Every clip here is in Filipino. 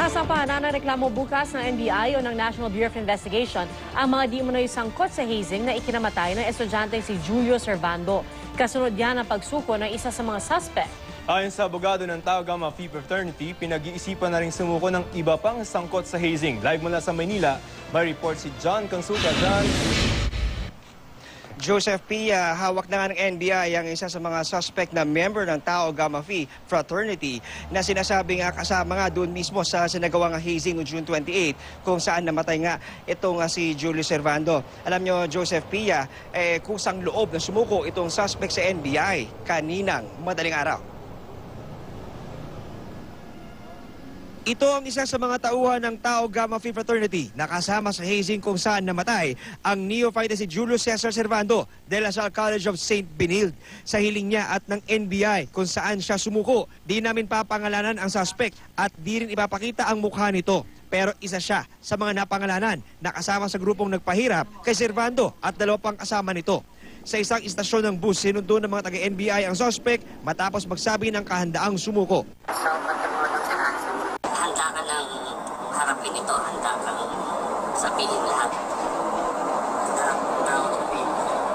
Sasampahan na reklamo bukas ng NBI o ng National Bureau of Investigation ang mga di umano'y sangkot sa hazing na ikinamatay ng estudyanteng si Julio Servando. Kasunod yan ang pagsuko ng isa sa mga suspect. Ayon sa abogado ng Tau Gamma Phi Fraternity, pinag-iisipan na rin sumuko ng iba pang sangkot sa hazing. Live mula sa Maynila, may report si John Consulta. John. Joseph Pia, hawak na nga ng NBI ang isa sa mga suspect na member ng Tau Gamma Phi Fraternity na sinasabi nga kasama nga doon mismo sa sinagawang hazing noong June 28 kung saan namatay nga itong si Julio Servando. Alam nyo, Joseph Pia, kusang loob na sumuko itong suspect sa NBI kaninang madaling araw. Ito ang isa sa mga tauhan ng Tau Gamma Phi Fraternity na kasama sa hazing kung saan namatay ang neophyte si Julio Cesar Servando de La Salle College of St. Benilde. Sa hiling niya at ng NBI kung saan siya sumuko, di namin papangalanan ang suspect at di rin ipapakita ang mukha nito. Pero isa siya sa mga napangalanan na kasama sa grupong nagpahirap kay Servando at dalawa pang kasama nito. Sa isang istasyon ng bus, sinundo ng mga taga-NBI ang suspect matapos magsabi ng kahandaang sumuko. Handa ka ng harapin ito, handa kang sabihin lahat.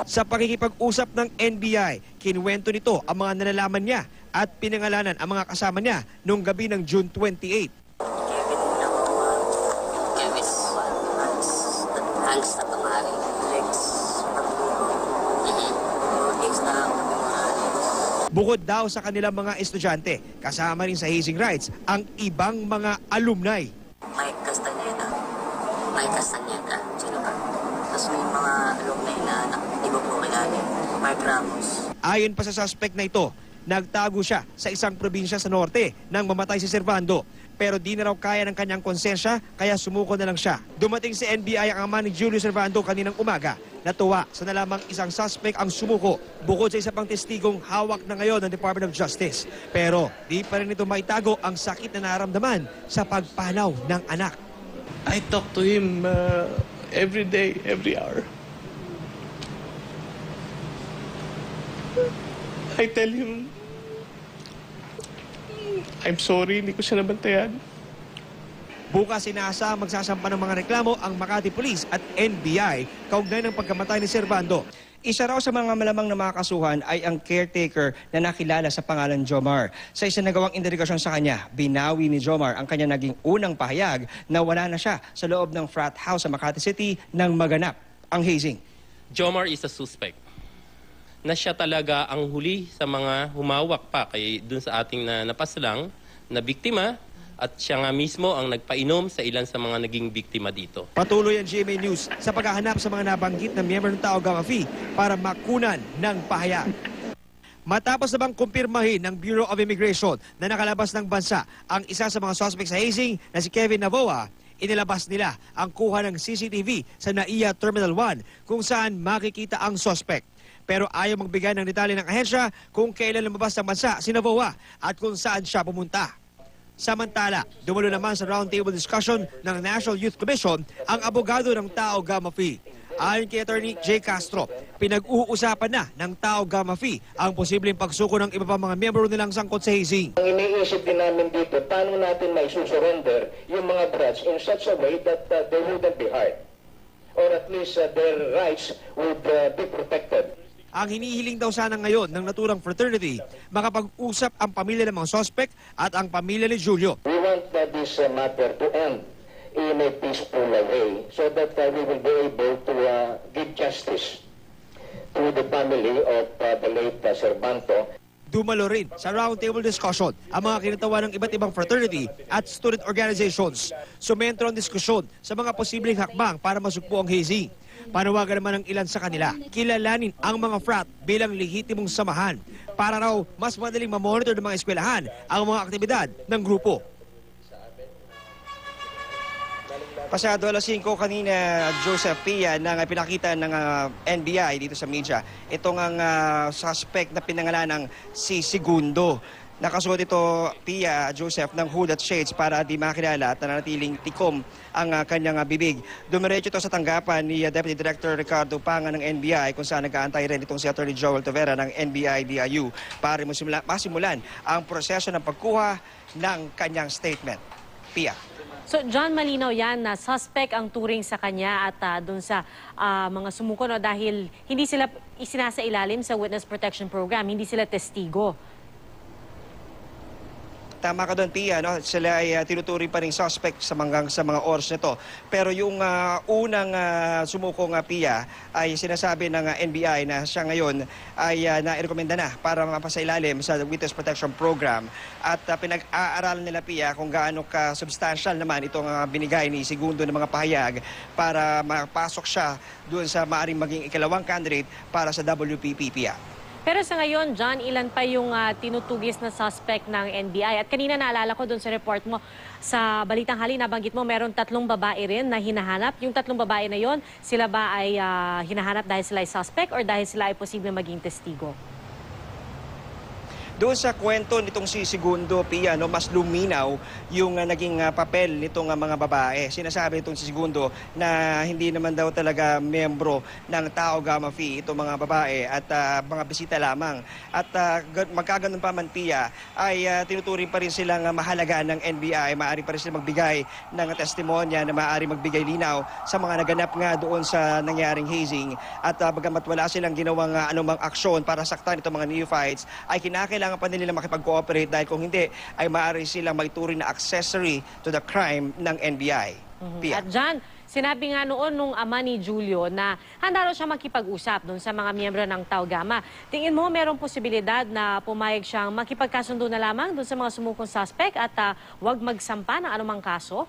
Sa pakikipag-usap ng NBI, kinuwento nito ang mga nalalaman niya at pinangalanan ang mga kasama niya noong gabi ng June 28. Kevin Nawawa, Kevin Hanks na tumari, Lex na Bukod daw sa kanilang mga estudyante, kasama rin sa hazing rights ang ibang mga alumni. Mike Castaneda, sino ba? Tapos may mga alumni na hindi mo po kilala, Mark Ramos. Ayon pa sa suspect na ito, nagtago siya sa isang probinsya sa norte nang mamatay si Servando. Pero di na raw kaya ng kanyang konsensya, kaya sumuko na lang siya. Dumating si NBI ang ama ni Julio Servando kaninang umaga. Natuwa sa nalamang isang suspect ang sumuko, bukod sa isa pang testigong hawak na ngayon ng Department of Justice. Pero di pa rin ito maitago ang sakit na naramdaman sa pagpanaw ng anak. I talk to him every day, every hour. I tell him, I'm sorry, hindi ko siya nabantayan. Bukas inaasahan magsasampa ng mga reklamo ang Makati Police at NBI kaugnay ng pagkamatay ni Servando. Isa raw sa mga malamang na mga kasuhan ay ang caretaker na nakilala sa pangalan Jomar. Sa isinagawang investigasyon sa kanya, binawi ni Jomar ang kanya naging unang pahayag na wala na siya sa loob ng frat house sa Makati City nang maganap ang hazing. Jomar is a suspect na siya talaga ang huli sa mga humawak pa kay dun sa ating napaslang na biktima at siya nga mismo ang nagpainom sa ilan sa mga naging biktima dito. Patuloy ang GMA News sa paghahanap sa mga nabanggit na miyembro ng Tau Gamma Phi para makunan ng pahayag. Matapos na bang kumpirmahin ng Bureau of Immigration na nakalabas ng bansa ang isa sa mga suspect sa hazing na si Kevin Nawawa, inilabas nila ang kuha ng CCTV sa NAIA Terminal 1 kung saan makikita ang suspect. Pero ayaw magbigay ng detalye ng ahensya kung kailan lumabas ng bansa si Nawawa at kung saan siya pumunta. Samantala, dumalo naman sa roundtable discussion ng National Youth Commission ang abogado ng Tau Gamma Phi. Ayon kay Attorney J. Castro, pinag-uusapan na ng Tau Gamma Phi ang posibleng pagsuko ng iba pang mga miyembro nilang sangkot sa hazing. Ang iniisip din namin dito, paano natin may susurrender yung mga drugs in such a way that they wouldn't be hurt. Or at least their rights would be protected. Ang hinihiling daw sana ngayon ng naturang fraternity, makapag-usap ang pamilya ng mga suspect at ang pamilya ni Julio. We want this matter to end in a peaceful way so that we will be able to give justice to the family of the late Servando. Dumalo rin sa roundtable discussion ang mga kinatawan ng iba't ibang fraternity at student organizations. Sumentro ang diskusyon sa mga posibleng hakbang para masugpo ang hazing. Panawagan naman ng ilan sa kanila, kilalanin ang mga frat bilang lehitimong samahan para raw mas madaling mamonitor ng mga eskwelahan ang mga aktibidad ng grupo. Pasado alas 5 kanina, Joseph Pia, na pinakita ng NBI dito sa media. Itong ang suspect na pinangalan ng si Segundo. Nakasuot ito, Pia, Joseph, ng hood at shades para di makilala at nanatiling tikom ang kanyang bibig. Dumiretso ito sa tanggapan ni Deputy Director Ricardo Panga ng NBI kung saan nag-aantay rin itong si Attorney Joel Tavera ng NBI-DIU para masimulan ang proseso ng pagkuha ng kanyang statement. Pia. So, John, malinaw yan na suspect ang turing sa kanya at dun sa mga sumuko, no, dahil hindi sila isinasailalim sa Witness Protection Program, hindi sila testigo. Tama ka doon, Pia, no? Sila ay tinuturing pa rin suspect sa mga oras nito. Pero yung unang sumukong Pia ay sinasabi ng NBI na siya ngayon ay nairekomenda na para mapasailalim sa Witness Protection Program. At pinag-aaralan nila, Pia, kung gaano ka-substantial naman itong binigay ni Segundo ng mga pahayag para mapasok siya doon sa maaaring maging ikalawang candidate para sa WPP, Pia. Pero sa ngayon, John, ilan pa yung tinutugis na suspect ng NBI? At kanina naalala ko doon sa report mo, sa Balitang Hali, nabanggit mo, meron 3 babae rin na hinahanap. Yung 3 babae na yon, sila ba ay hinahanap dahil sila ay suspect or dahil sila ay posibleng maging testigo? Doon sa kwento nitong si Segundo, Pia, no, mas luminaw yung naging papel nitong mga babae. Sinasabi nitong si Segundo na hindi naman daw talaga membro ng Tau Gamma Phi itong mga babae at mga bisita lamang. At magkaganon pa man, Pia, ay tinuturing pa rin silang mahalaga ng NBI. Maaari pa rin silang magbigay ng testimonya na maaari magbigay linaw sa mga naganap nga doon sa nangyaring hazing. At bagamat wala silang ginawang anumang aksyon para saktan itong mga neophytes, ay kinakailangan pa nila makipag-cooperate dahil kung hindi ay maaari silang maituring na accessory to the crime ng NBI. Pia. At John, sinabi nga noon nung ama ni Julio na handa raw siya makipag-usap doon sa mga miyembro ng Tau Gamma. Tingin mo merong posibilidad na pumayag siyang makipagkasundo na lamang doon sa mga sumukong suspect at wag magsampa ng anumang kaso?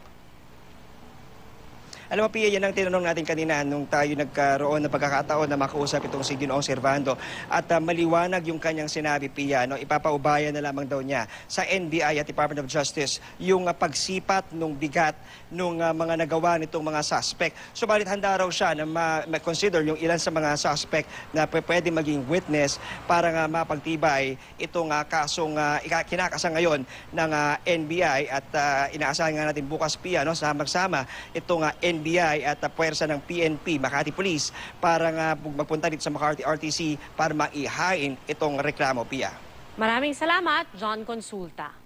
Alam mo, Pia, yan ang tinanong natin kanina nung tayo nagkaroon ng pagkakataon na makausap itong si Ginoong Servando. At maliwanag yung kanyang sinabi, Pia, no? Ipapaubaya na lamang daw niya sa NBI at Department of Justice yung pagsipat nung bigat nung mga nagawa nitong mga suspect. Subalit handa raw siya na ma-consider yung ilan sa mga suspect na pwede maging witness para nga mapagtibay itong kasong kinakasa ngayon ng NBI at inaasahan nga natin bukas, Pia, no? Sama-sama itong NBI at puwersa ng PNP, Makati Police, para nga magpunta dito sa Makati RTC para maihain itong reklamo, Pia. Maraming salamat, John Consulta.